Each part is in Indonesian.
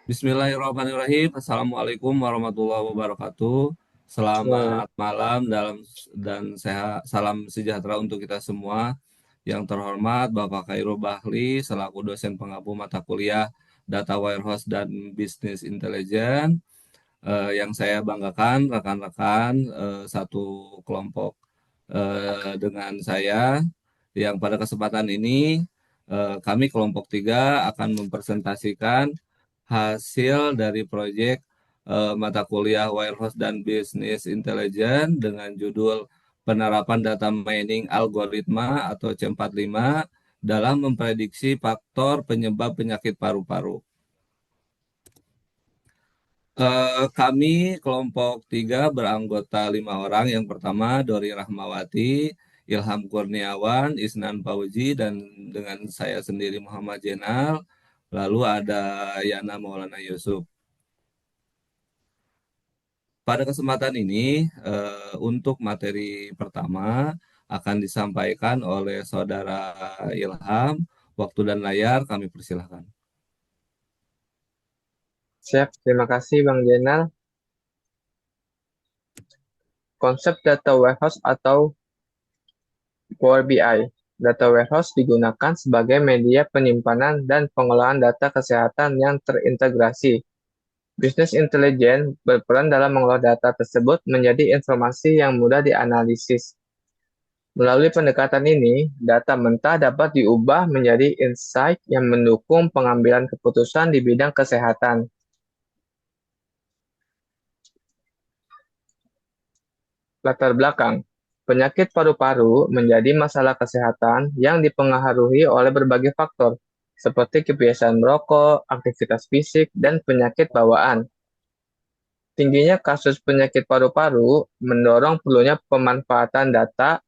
Bismillahirrahmanirrahim. Assalamualaikum warahmatullahi wabarakatuh. Wah, Selamat malam dan sehat, salam sejahtera untuk kita semua. Yang terhormat Bapak Khairul Bahli selaku dosen pengampu mata kuliah Data Warehouse dan Business Intelligence. Yang saya banggakan rekan-rekan satu kelompok dengan saya yang pada kesempatan ini kami kelompok 3 akan mempresentasikan hasil dari proyek mata kuliah Warehouse dan Business Intelligence dengan judul penerapan data mining algoritma atau C45 dalam memprediksi faktor penyebab penyakit paru-paru. Kami kelompok 3 beranggota 5 orang. Yang pertama Dori Rahmawati, Ilham Kurniawan, Isnan Fauzi, dan dengan saya sendiri Muhammad Jenal. Lalu ada Yana Maulana Yusuf. Pada kesempatan ini, untuk materi pertama akan disampaikan oleh Saudara Ilham. Waktu dan layar kami persilahkan. siap. Terima kasih Bang Jenal. Konsep data warehouse atau Power BI. Data warehouse digunakan sebagai media penyimpanan dan pengolahan data kesehatan yang terintegrasi. Business Intelligence berperan dalam mengolah data tersebut menjadi informasi yang mudah dianalisis. Melalui pendekatan ini, data mentah dapat diubah menjadi insight yang mendukung pengambilan keputusan di bidang kesehatan. Latar belakang. Penyakit paru-paru menjadi masalah kesehatan yang dipengaruhi oleh berbagai faktor, seperti kebiasaan merokok, aktivitas fisik, dan penyakit bawaan. Tingginya kasus penyakit paru-paru mendorong perlunya pemanfaatan data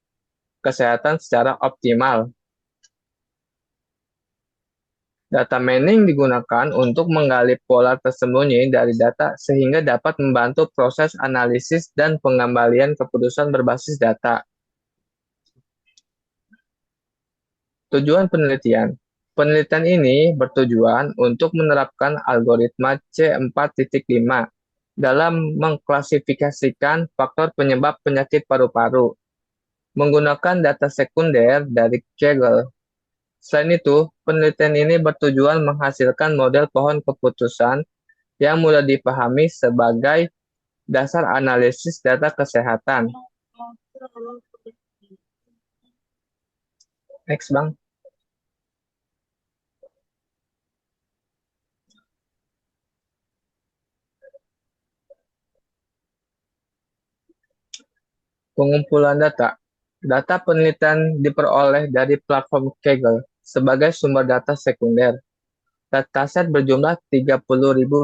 kesehatan secara optimal. Data mining digunakan untuk menggali pola tersembunyi dari data sehingga dapat membantu proses analisis dan pengembalian keputusan berbasis data. Tujuan penelitian. Penelitian ini bertujuan untuk menerapkan algoritma C4.5 dalam mengklasifikasikan faktor penyebab penyakit paru-paru menggunakan data sekunder dari Kaggle. Selain itu, penelitian ini bertujuan menghasilkan model pohon keputusan yang mudah dipahami sebagai dasar analisis data kesehatan. Next, Bang. Pengumpulan data. Data penelitian diperoleh dari platform Kaggle sebagai sumber data sekunder. Dataset berjumlah 30.000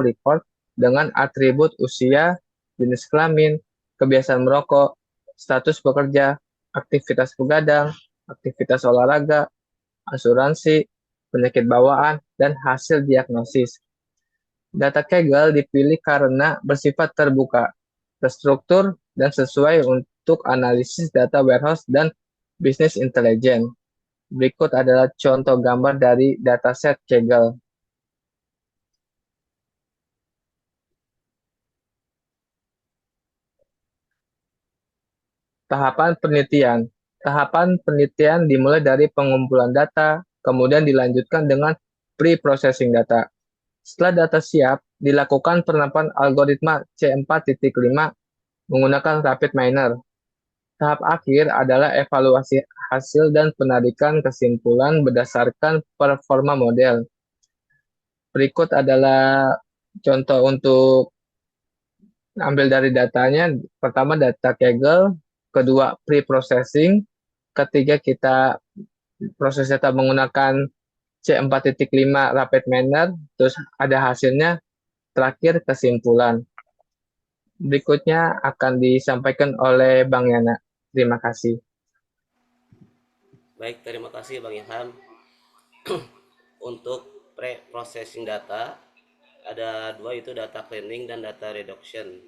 record dengan atribut usia, jenis kelamin, kebiasaan merokok, status bekerja, aktivitas begadang, aktivitas olahraga, asuransi, penyakit bawaan, dan hasil diagnosis. Data Kaggle dipilih karena bersifat terbuka, terstruktur, dan sesuai untuk analisis data warehouse dan business intelligence. Berikut adalah contoh gambar dari dataset Kaggle. Tahapan penelitian. Tahapan penelitian dimulai dari pengumpulan data, kemudian dilanjutkan dengan pre-processing data. Setelah data siap, dilakukan penerapan algoritma C4.5 menggunakan Rapid Miner. Tahap akhir adalah evaluasi hasil dan penarikan kesimpulan berdasarkan performa model. Berikut adalah contoh untuk ambil dari datanya. Pertama data Kaggle, kedua pre-processing, ketiga kita proses data menggunakan C4.5 Rapid Miner, terus ada hasilnya, terakhir kesimpulan. Berikutnya akan disampaikan oleh Bang Yana. Terima kasih. Baik, terima kasih Bang Ilham. Untuk pre-processing data ada dua, itu data cleaning dan data reduction.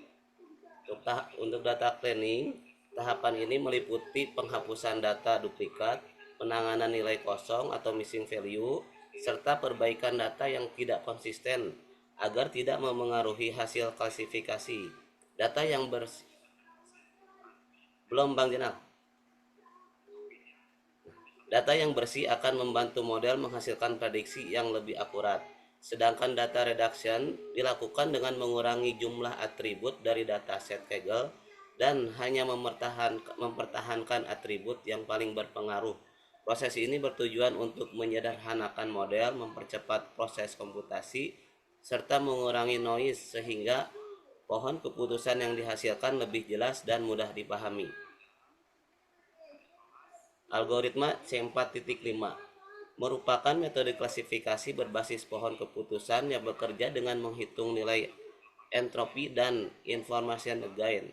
Untuk data cleaning, tahapan ini meliputi penghapusan data duplikat, penanganan nilai kosong atau missing value, serta perbaikan data yang tidak konsisten agar tidak memengaruhi hasil klasifikasi. Data yang belum Bang Jenal. Data yang bersih akan membantu model menghasilkan prediksi yang lebih akurat. Sedangkan data reduction dilakukan dengan mengurangi jumlah atribut dari dataset Kaggle dan hanya mempertahankan atribut yang paling berpengaruh. Proses ini bertujuan untuk menyederhanakan model, mempercepat proses komputasi, serta mengurangi noise sehingga pohon keputusan yang dihasilkan lebih jelas dan mudah dipahami. Algoritma C4.5 merupakan metode klasifikasi berbasis pohon keputusan yang bekerja dengan menghitung nilai entropi dan information gain.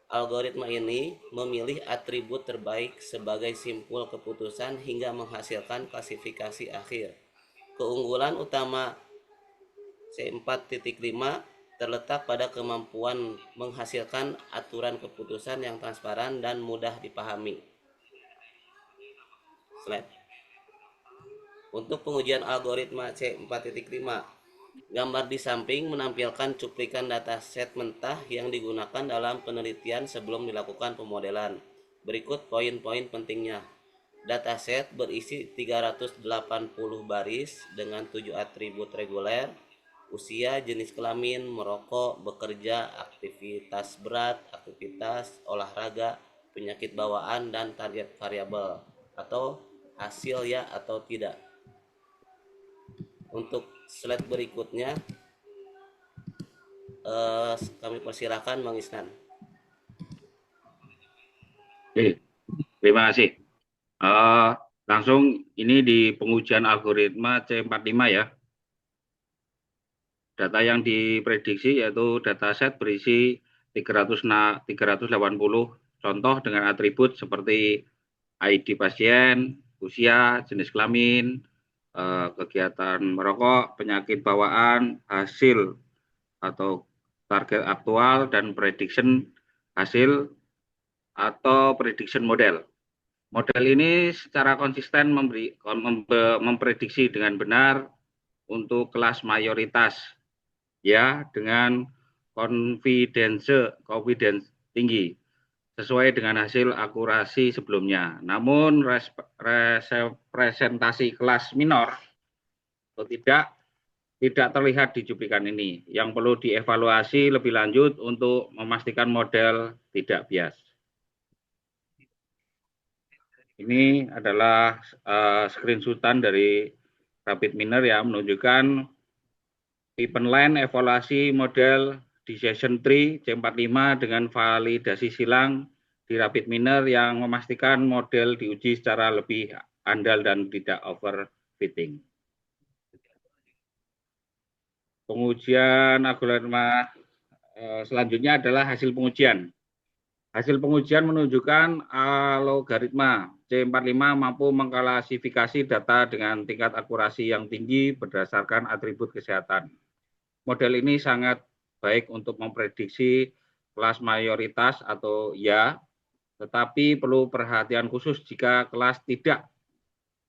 Algoritma ini memilih atribut terbaik sebagai simpul keputusan hingga menghasilkan klasifikasi akhir. Keunggulan utama C4.5 terletak pada kemampuan menghasilkan aturan keputusan yang transparan dan mudah dipahami. Slide. Untuk pengujian algoritma C4.5, gambar di samping menampilkan cuplikan dataset mentah yang digunakan dalam penelitian sebelum dilakukan pemodelan. Berikut poin-poin pentingnya. Dataset berisi 380 baris dengan 7 atribut reguler: usia, jenis kelamin, merokok, bekerja, aktivitas berat, aktivitas olahraga, penyakit bawaan, dan target variabel atau hasil ya atau tidak. Untuk slide berikutnya kami persilahkan Bang Isnan. Oke, terima kasih. Langsung ini di pengujian algoritma C45 ya. Data yang diprediksi yaitu dataset berisi 380 contoh dengan atribut seperti ID pasien, usia, jenis kelamin, kegiatan merokok, penyakit bawaan, hasil atau target aktual, dan prediction hasil atau prediction model. Model ini secara konsisten memprediksi dengan benar untuk kelas mayoritas ya dengan confidence tinggi sesuai dengan hasil akurasi sebelumnya. Namun representasi kelas minor atau tidak terlihat di cuplikan ini, yang perlu dievaluasi lebih lanjut untuk memastikan model tidak bias. Ini adalah screenshotan dari RapidMiner yang menunjukkan event line evaluasi model decision tree C45 dengan validasi silang di RapidMiner yang memastikan model diuji secara lebih andal dan tidak overfitting. Pengujian algoritma selanjutnya adalah hasil pengujian. Hasil pengujian menunjukkan algoritma C45 mampu mengklasifikasi data dengan tingkat akurasi yang tinggi berdasarkan atribut kesehatan. Model ini sangat baik untuk memprediksi kelas mayoritas atau ya, tetapi perlu perhatian khusus jika kelas tidak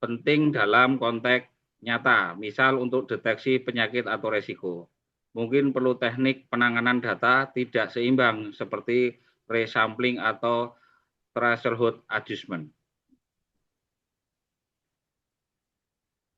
penting dalam konteks nyata, misal untuk deteksi penyakit atau resiko. Mungkin perlu teknik penanganan data tidak seimbang seperti resampling atau threshold adjustment.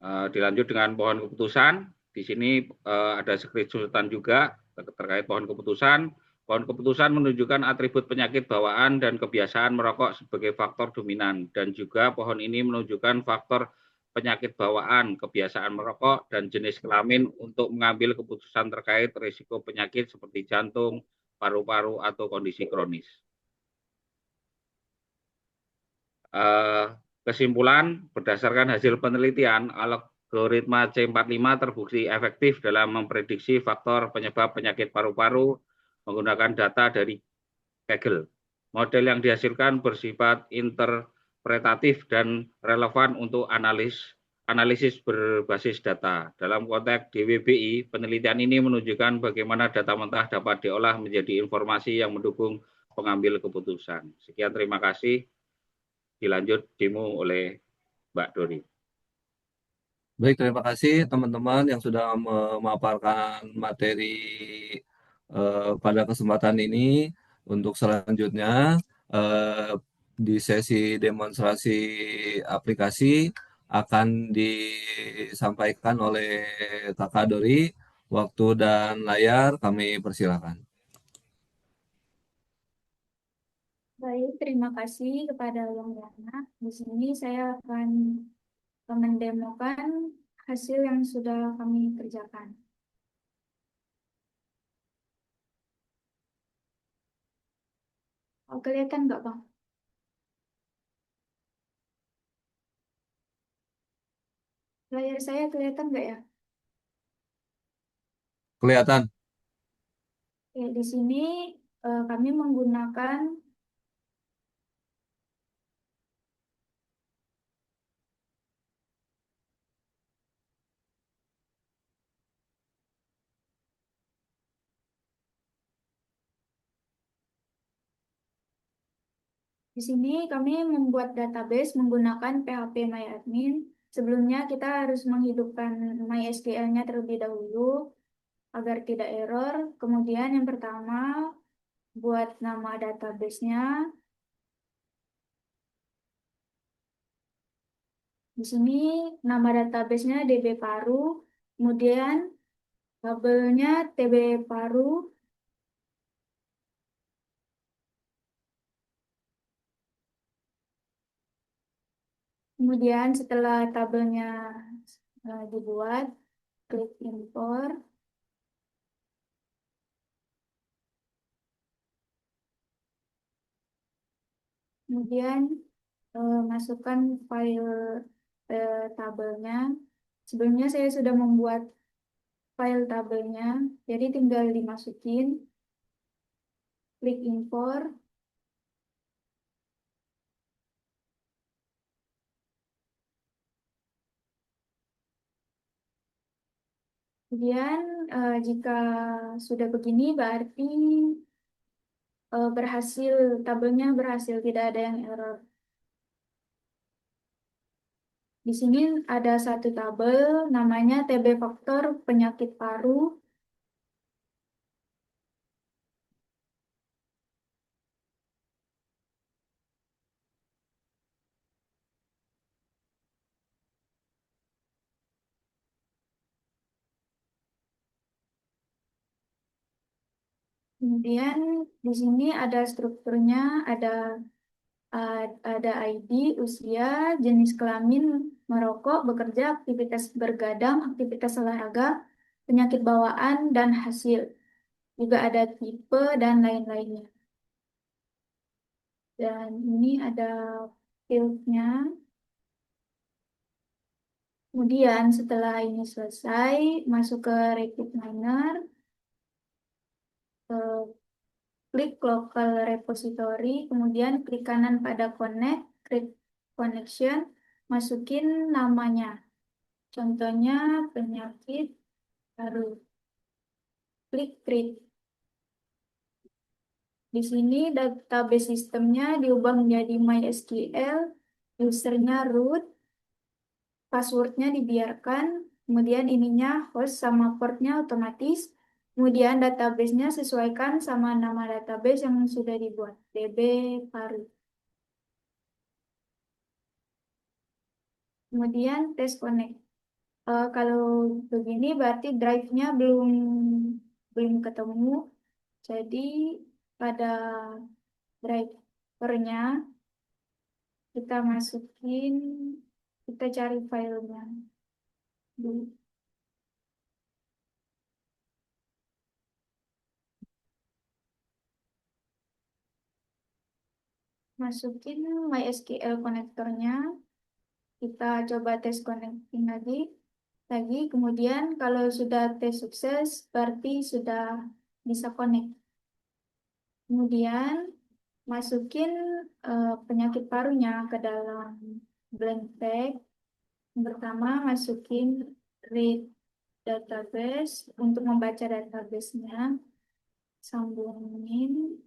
Dilanjut dengan pohon keputusan. Di sini ada screenshotan juga terkait pohon keputusan. Pohon keputusan menunjukkan atribut penyakit bawaan dan kebiasaan merokok sebagai faktor dominan, dan juga pohon ini menunjukkan faktor penyakit bawaan, kebiasaan merokok, dan jenis kelamin untuk mengambil keputusan terkait risiko penyakit seperti jantung, paru-paru, atau kondisi kronis. Kesimpulan, berdasarkan hasil penelitian, algoritma C45 terbukti efektif dalam memprediksi faktor penyebab penyakit paru-paru menggunakan data dari Kaggle. Model yang dihasilkan bersifat interpretatif dan relevan untuk analisis berbasis data. Dalam konteks DWBI, penelitian ini menunjukkan bagaimana data mentah dapat diolah menjadi informasi yang mendukung pengambil keputusan. Sekian, terima kasih. Dilanjut demo oleh Mbak Dori. Baik, terima kasih teman-teman yang sudah memaparkan materi pada kesempatan ini. Untuk selanjutnya, eh, di sesi demonstrasi aplikasi akan disampaikan oleh Kakak Dori. Waktu dan layar kami persilakan. Baik, terima kasih kepada Yang Yana. Di sini saya akan mendemokan hasil yang sudah kami kerjakan. Oh, kelihatan nggak, Bang? Layar saya kelihatan nggak ya? Kelihatan? Ya, di sini kami menggunakan di sini kami membuat database menggunakan PHP MyAdmin. Sebelumnya kita harus menghidupkan MySQL-nya terlebih dahulu agar tidak error. Kemudian yang pertama, buat nama database-nya. Di sini nama database-nya DB Paru, kemudian tabelnya TB Paru, kemudian setelah tabelnya dibuat, klik import, kemudian masukkan file tabelnya. Sebelumnya saya sudah membuat file tabelnya, jadi tinggal dimasukin, klik import, kemudian jika sudah begini berarti berhasil, tabelnya berhasil, tidak ada yang error. Di sini ada satu tabel namanya TB faktor penyakit paru. Kemudian di sini ada strukturnya, ada ID, usia, jenis kelamin, merokok, bekerja, aktivitas bergadang, aktivitas olahraga, penyakit bawaan, dan hasil. Juga ada tipe dan lain-lainnya. Dan ini ada fieldnya. Kemudian setelah ini selesai, masuk ke Rapid Miner, klik local repository, kemudian klik kanan pada connect, klik connection, masukin namanya. Contohnya penyakit baru. Klik create. Di sini database sistemnya diubah menjadi MySQL, usernya root, passwordnya dibiarkan, kemudian ininya host sama portnya otomatis, kemudian database-nya sesuaikan sama nama database yang sudah dibuat, DB Paru. Kemudian tes connect. Kalau begini berarti drive-nya belum ketemu. Jadi pada drivernya kita masukin, kita cari filenya dulu. Masukin MySQL konektornya, kita coba tes connecting lagi, kemudian kalau sudah tes sukses, berarti sudah bisa connect. Kemudian masukin penyakit parunya ke dalam blank tag. Yang pertama masukin read database untuk membaca database-nya, sambungin.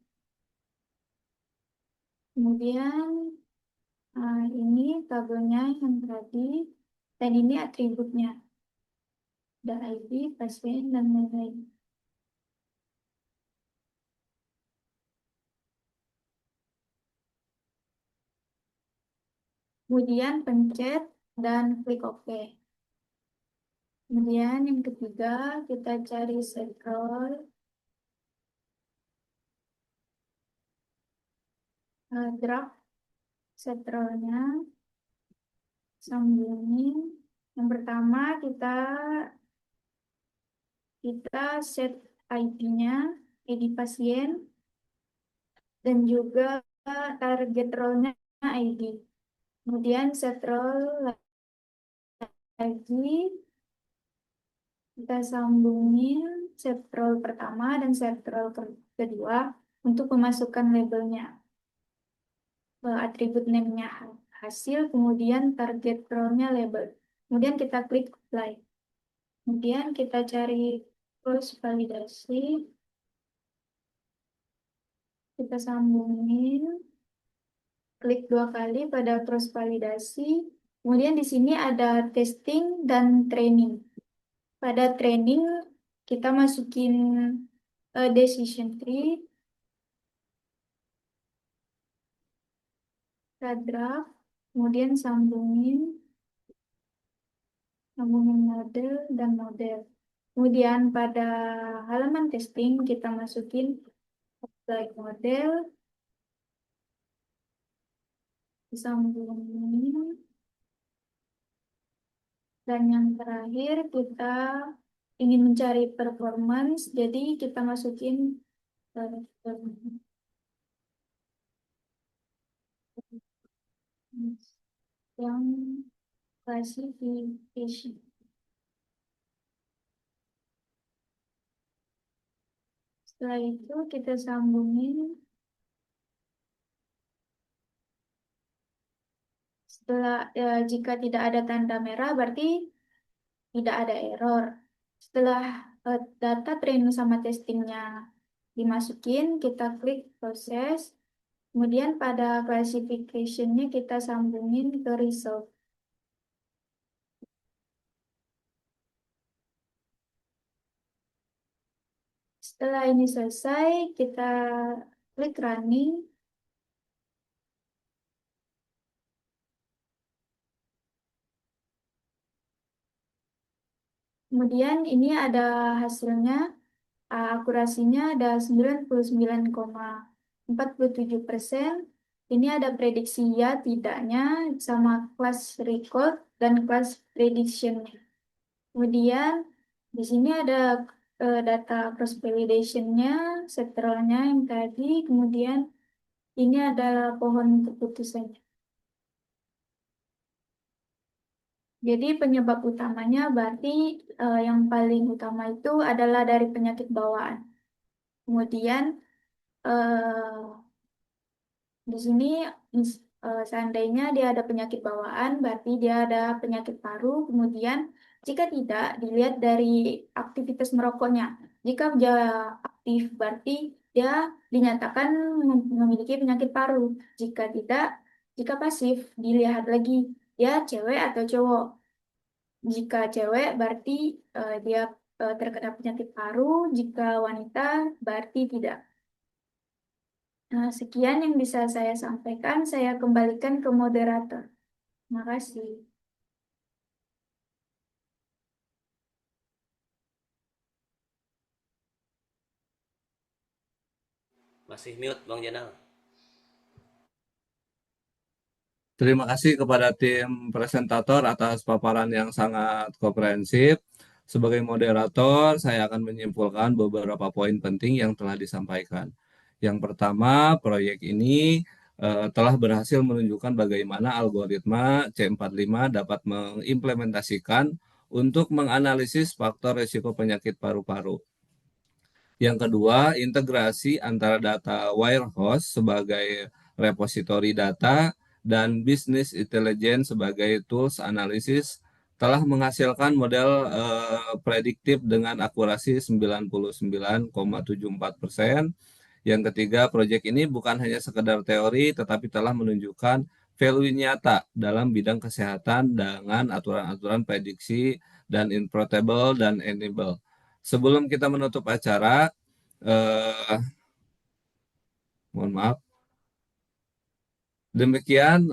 Kemudian ini tabelnya yang tadi Dan ini atributnya. Ada ID, pasien, dan lain-lain. Kemudian pencet dan klik OK. Kemudian yang ketiga, kita cari scroll. Draft scrollnya, sambungin. Yang pertama kita set ID-nya, ID pasien, dan juga target role-nya ID. Kemudian set role lagi, kita sambungin set role pertama dan set role kedua untuk memasukkan labelnya. Atribut name-nya hasil, kemudian target role-nya label. Kemudian kita klik apply. Kemudian kita cari cross validasi. Kita sambungin, klik 2 kali pada cross validasi. Kemudian di sini ada testing dan training. Pada training kita masukin decision tree, draft, kemudian sambungin model dan model. Kemudian pada halaman testing kita masukin apply model, disambungin, dan yang terakhir kita ingin mencari performance, jadi kita masukin yang classification. Setelah itu kita sambungin. Jika tidak ada tanda merah berarti tidak ada error. Setelah data training sama testingnya dimasukin, kita klik proses. Kemudian pada classification-nya kita sambungin ke result. Setelah ini selesai, kita klik running. Kemudian ini ada hasilnya, akurasinya ada 99,47%. Ini ada prediksi ya tidaknya sama kelas record dan kelas prediction-nya. Kemudian di sini ada data cross validation-nya, setelahnya yang tadi, kemudian ini ada pohon keputusannya. Jadi penyebab utamanya berarti yang paling utama itu adalah dari penyakit bawaan. Kemudian di sini seandainya dia ada penyakit bawaan, berarti dia ada penyakit paru. Kemudian jika tidak, dilihat dari aktivitas merokoknya. Jika dia aktif, berarti dia dinyatakan memiliki penyakit paru. Jika tidak, jika pasif, dilihat lagi dia cewek atau cowok. Jika cewek, berarti dia terkena penyakit paru. Jika wanita, berarti tidak. Nah, sekian yang bisa saya sampaikan. Saya kembalikan ke moderator. Terima kasih. Masih mute Bang Jenal. Terima kasih kepada tim presentator atas paparan yang sangat komprehensif. Sebagai moderator, saya akan menyimpulkan beberapa poin penting yang telah disampaikan. Yang pertama, proyek ini telah berhasil menunjukkan bagaimana algoritma C45 dapat mengimplementasikan untuk menganalisis faktor risiko penyakit paru-paru. Yang kedua, integrasi antara data warehouse sebagai repositori data dan business intelligence sebagai tools analisis telah menghasilkan model prediktif dengan akurasi 99,74%. Yang ketiga, proyek ini bukan hanya sekedar teori tetapi telah menunjukkan value nyata dalam bidang kesehatan dengan aturan-aturan prediksi dan inputable dan enable. Sebelum kita menutup acara, mohon maaf. Demikian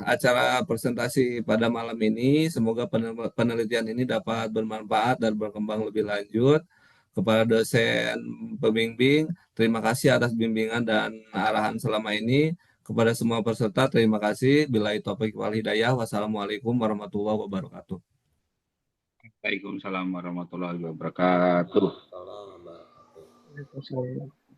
acara presentasi pada malam ini. Semoga penelitian ini dapat bermanfaat dan berkembang lebih lanjut. Kepada dosen pembimbing, terima kasih atas bimbingan dan arahan selama ini. Kepada semua peserta, terima kasih. Billahi taufiq wal hidayah. Wassalamualaikum warahmatullahi wabarakatuh. Waalaikumsalam warahmatullahi wabarakatuh. Allah wabarakatuh. Waalaikumsalam.